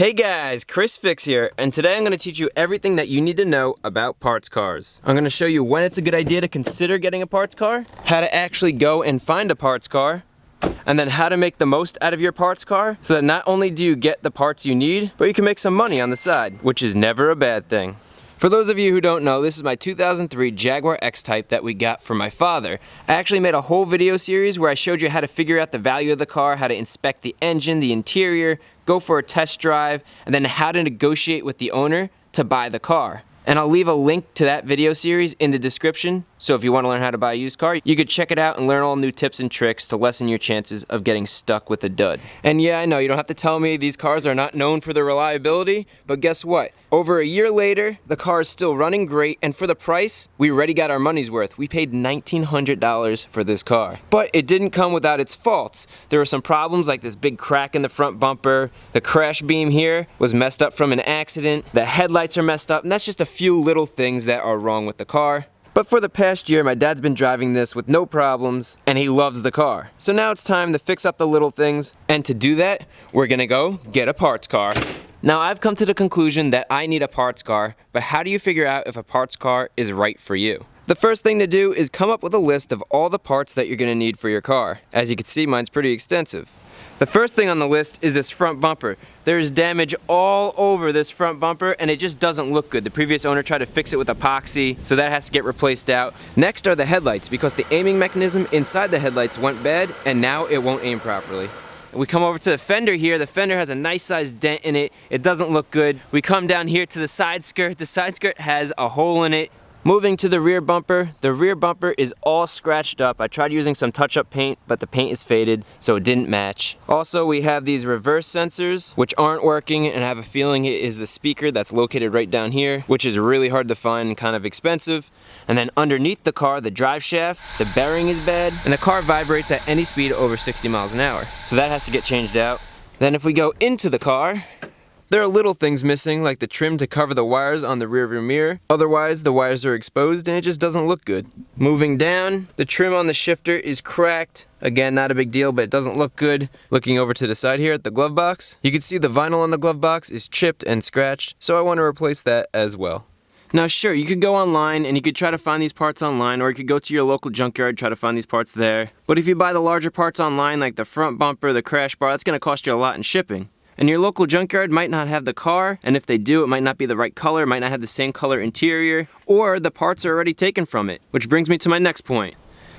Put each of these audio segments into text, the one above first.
Hey guys, Chris Fix here, and today I'm going to teach you everything that you need to know about parts cars. I'm going to show you when it's a good idea to consider getting a parts car, how to actually go and find a parts car, and then how to make the most out of your parts car so that not only do you get the parts you need, but you can make some money on the side, which is never a bad thing. For those of you who don't know, this is my 2003 Jaguar X-Type that we got from my father. I actually made a whole video series where I showed you how to figure out the value of the car, how to inspect the engine, the interior, go for a test drive, and then how to negotiate with the owner to buy the car. And I'll leave a link to that video series in the description, so if you want to learn how to buy a used car, you could check it out and learn all new tips and tricks to lessen your chances of getting stuck with a dud. And yeah, I know, you don't have to tell me these cars are not known for their reliability, but guess what? Over a year later, the car is still running great, and for the price, we already got our money's worth. We paid $1,900 for this car. But it didn't come without its faults. There were some problems like this big crack in the front bumper, the crash beam here was messed up from an accident, the headlights are messed up, and that's just a few little things that are wrong with the car. But for the past year, my dad's been driving this with no problems, and he loves the car. So now it's time to fix up the little things, and to do that, we're gonna go get a parts car. Now I've come to the conclusion that I need a parts car, but how do you figure out if a parts car is right for you? The first thing to do is come up with a list of all the parts that you're gonna need for your car. As you can see, mine's pretty extensive. The first thing on the list is this front bumper. There's damage all over this front bumper and it just doesn't look good. The previous owner tried to fix it with epoxy, so that has to get replaced out. Next are the headlights, because the aiming mechanism inside the headlights went bad and now it won't aim properly. We come over to the fender here. The fender has a nice sized dent in it. It doesn't look good. We come down here to the side skirt. The side skirt has a hole in it. Moving to the rear bumper is all scratched up. I tried using some touch-up paint, but the paint is faded, so it didn't match. Also, we have these reverse sensors, which aren't working, and I have a feeling it is the speaker that's located right down here, which is really hard to find and kind of expensive. And then underneath the car, the drive shaft, the bearing is bad, and the car vibrates at any speed over 60 miles an hour. So that has to get changed out. Then if we go into the car, there are little things missing, like the trim to cover the wires on the rearview mirror. Otherwise, the wires are exposed and it just doesn't look good. Moving down, the trim on the shifter is cracked. Again, not a big deal, but it doesn't look good. Looking over to the side here at the glove box, you can see the vinyl on the glove box is chipped and scratched, so I want to replace that as well. Now sure, you could go online and you could try to find these parts online, or you could go to your local junkyard, try to find these parts there. But if you buy the larger parts online, like the front bumper, the crash bar, that's going to cost you a lot in shipping. And your local junkyard might not have the car, and if they do, it might not be the right color, might not have the same color interior, or the parts are already taken from it. Which brings me to my next point.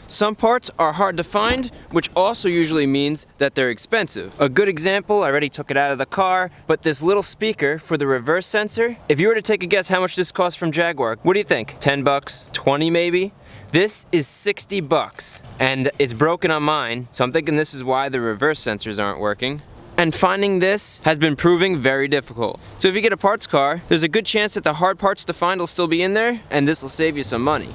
Some parts are hard to find, which also usually means that they're expensive. A good example, I already took it out of the car, but this little speaker for the reverse sensor, if you were to take a guess how much this costs from Jaguar, what do you think? 10 bucks? 20 maybe? This is 60 bucks, and it's broken on mine, so I'm thinking this is why the reverse sensors aren't working. And finding this has been proving very difficult. So if you get a parts car, there's a good chance that the hard parts to find will still be in there, and this will save you some money.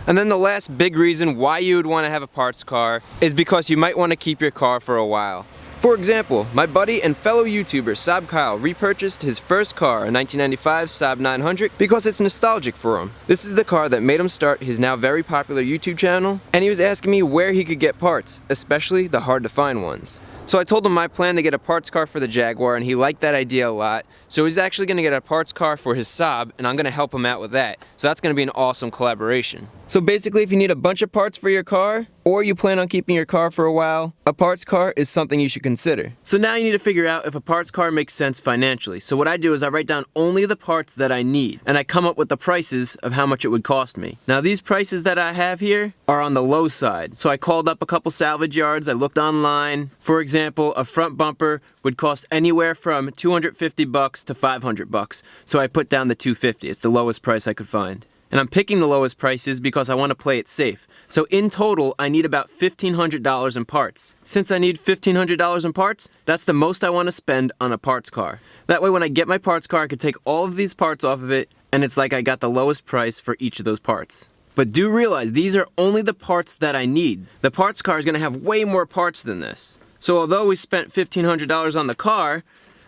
And then the last big reason why you would want to have a parts car is because you might want to keep your car for a while. For example, my buddy and fellow YouTuber Saab Kyle repurchased his first car, a 1995 Saab 900, because it's nostalgic for him. This is the car that made him start his now very popular YouTube channel, and he was asking me where he could get parts, especially the hard to find ones. So I told him my plan to get a parts car for the Jaguar, and he liked that idea a lot. So he's actually going to get a parts car for his Saab, and I'm going to help him out with that. So that's going to be an awesome collaboration. So basically, if you need a bunch of parts for your car, or you plan on keeping your car for a while, a parts car is something you should consider. So now you need to figure out if a parts car makes sense financially. So what I do is I write down only the parts that I need, and I come up with the prices of how much it would cost me. Now these prices that I have here are on the low side. So I called up a couple salvage yards, I looked online. For example, a front bumper would cost anywhere from 250 bucks to 500 bucks. So I put down the 250, it's the lowest price I could find. And I'm picking the lowest prices because I want to play it safe. So in total, I need about $1,500 in parts. Since I need $1,500 in parts, that's the most I want to spend on a parts car. That way when I get my parts car, I can take all of these parts off of it, and it's like I got the lowest price for each of those parts. But do realize, these are only the parts that I need. The parts car is going to have way more parts than this. So although we spent $1,500 on the car,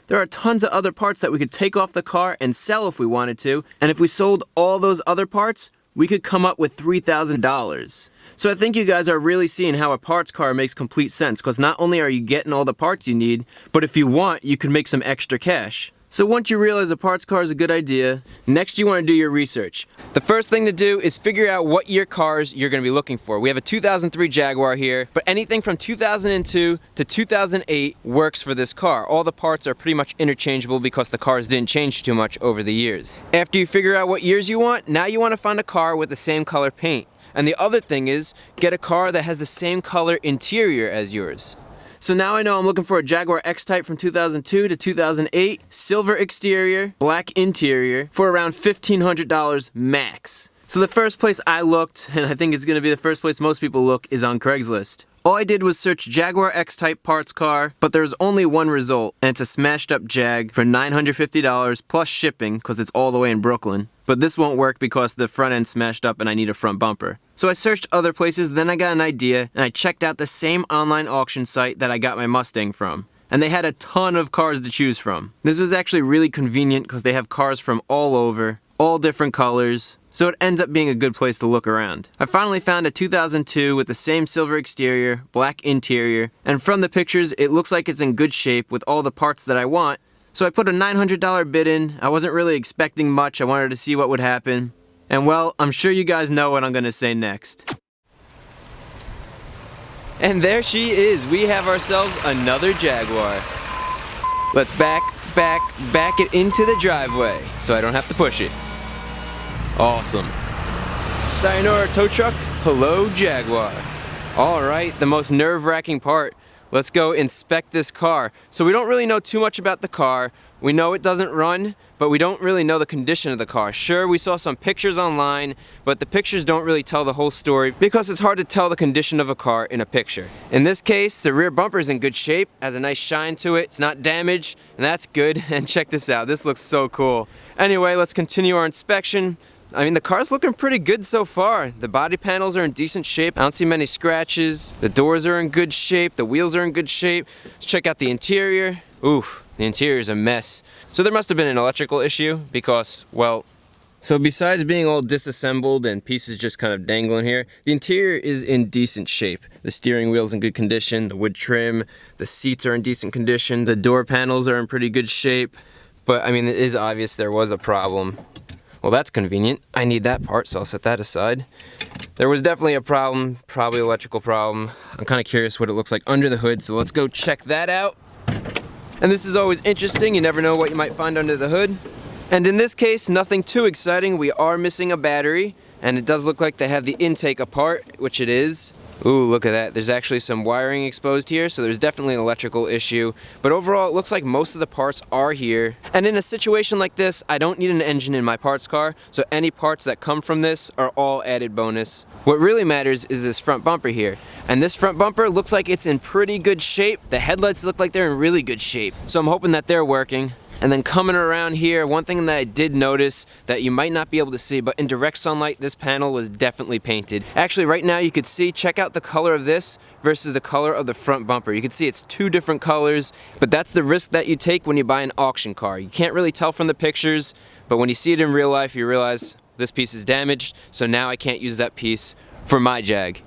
there are tons of other parts that we could take off the car and sell if we wanted to, and if we sold all those other parts, we could come up with $3,000. So I think you guys are really seeing how a parts car makes complete sense, because not only are you getting all the parts you need, but if you want, you can make some extra cash. So once you realize a parts car is a good idea, next you want to do your research. The first thing to do is figure out what year cars you're going to be looking for. We have a 2003 Jaguar here, but anything from 2002 to 2008 works for this car. All the parts are pretty much interchangeable because the cars didn't change too much over the years. After you figure out what years you want, now you want to find a car with the same color paint. And the other thing is, get a car that has the same color interior as yours. So now I know I'm looking for a Jaguar X-Type from 2002 to 2008, silver exterior, black interior, for around $1,500 max. So the first place I looked, and I think it's going to be the first place most people look, is on Craigslist. All I did was search Jaguar X-Type parts car, but there's only one result, and it's a smashed up Jag for $950 plus shipping, because it's all the way in Brooklyn. But this won't work because the front end's smashed up and I need a front bumper. So I searched other places, then I got an idea, and I checked out the same online auction site that I got my Mustang from. And they had a ton of cars to choose from. This was actually really convenient because they have cars from all over, all different colors, so it ends up being a good place to look around. I finally found a 2002 with the same silver exterior, black interior, and from the pictures it looks like it's in good shape with all the parts that I want. So I put a $900 bid in. I wasn't really expecting much, I wanted to see what would happen. And well, I'm sure you guys know what I'm gonna say next. And there she is, we have ourselves another Jaguar. Let's back it into the driveway so I don't have to push it. Awesome. Sayonara tow truck, hello Jaguar. Alright, the most nerve-wracking part. Let's go inspect this car. So we don't really know too much about the car. We know it doesn't run, but we don't really know the condition of the car. Sure, we saw some pictures online, but the pictures don't really tell the whole story because it's hard to tell the condition of a car in a picture. In this case, the rear bumper's in good shape, has a nice shine to it, it's not damaged, and that's good. And check this out, this looks so cool. Anyway, let's continue our inspection. I mean, the car's looking pretty good so far. The body panels are in decent shape. I don't see many scratches. The doors are in good shape. The wheels are in good shape. Let's check out the interior. Oof, the interior is a mess. So there must have been an electrical issue because, well, so besides being all disassembled and pieces just kind of dangling here, the interior is in decent shape. The steering wheel's in good condition, the wood trim, the seats are in decent condition, the door panels are in pretty good shape. But I mean, it is obvious there was a problem. Well, that's convenient. I need that part, so I'll set that aside. There was definitely a problem, probably electrical problem. I'm kind of curious what it looks like under the hood, so let's go check that out. And this is always interesting, you never know what you might find under the hood. And in this case, nothing too exciting. We are missing a battery, and it does look like they have the intake apart, which it is. Ooh, look at that. There's actually some wiring exposed here, so there's definitely an electrical issue. But overall, it looks like most of the parts are here. And in a situation like this, I don't need an engine in my parts car, so any parts that come from this are all added bonus. What really matters is this front bumper here. And this front bumper looks like it's in pretty good shape. The headlights look like they're in really good shape, so I'm hoping that they're working. And then coming around here, one thing that I did notice that you might not be able to see, but in direct sunlight, this panel was definitely painted. Actually, right now you could see, check out the color of this versus the color of the front bumper. You can see it's two different colors, but that's the risk that you take when you buy an auction car. You can't really tell from the pictures, but when you see it in real life, you realize this piece is damaged, so now I can't use that piece for my Jag.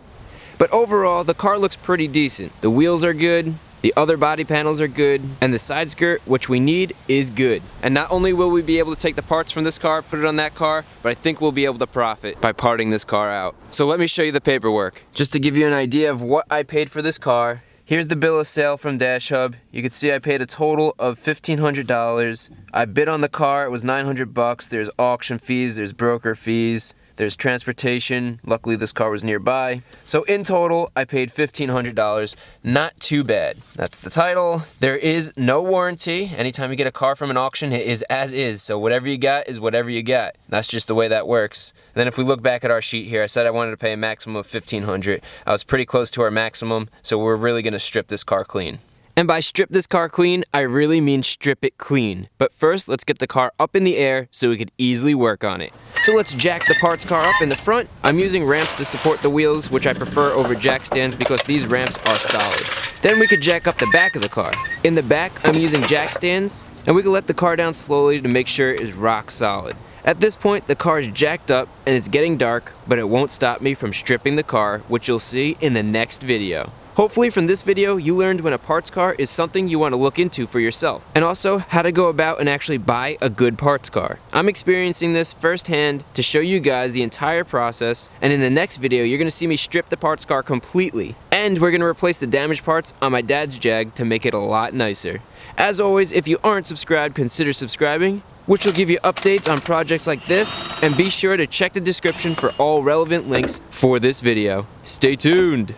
But overall, the car looks pretty decent. The wheels are good. The other body panels are good, and the side skirt, which we need, is good. And not only will we be able to take the parts from this car, put it on that car, but I think we'll be able to profit by parting this car out. So let me show you the paperwork. Just to give you an idea of what I paid for this car, here's the bill of sale from Dash Hub. You can see I paid a total of $1,500. I bid on the car, it was $900. There's auction fees, there's broker fees. There's transportation. Luckily this car was nearby. So in total, I paid $1,500. Not too bad. That's the title. There is no warranty. Anytime you get a car from an auction, it is as is. So whatever you got is whatever you got. That's just the way that works. And then if we look back at our sheet here, I said I wanted to pay a maximum of $1,500. I was pretty close to our maximum, so we're really gonna strip this car clean. And by strip this car clean, I really mean strip it clean. But first, let's get the car up in the air so we could easily work on it. So let's jack the parts car up in the front. I'm using ramps to support the wheels, which I prefer over jack stands because these ramps are solid. Then we could jack up the back of the car. In the back, I'm using jack stands, and we can let the car down slowly to make sure it is rock solid. At this point, the car is jacked up and it's getting dark, but it won't stop me from stripping the car, which you'll see in the next video. Hopefully from this video, you learned when a parts car is something you want to look into for yourself, and also how to go about and actually buy a good parts car. I'm experiencing this firsthand to show you guys the entire process, and in the next video, you're going to see me strip the parts car completely, and we're going to replace the damaged parts on my dad's Jag to make it a lot nicer. As always, if you aren't subscribed, consider subscribing, which will give you updates on projects like this, and be sure to check the description for all relevant links for this video. Stay tuned!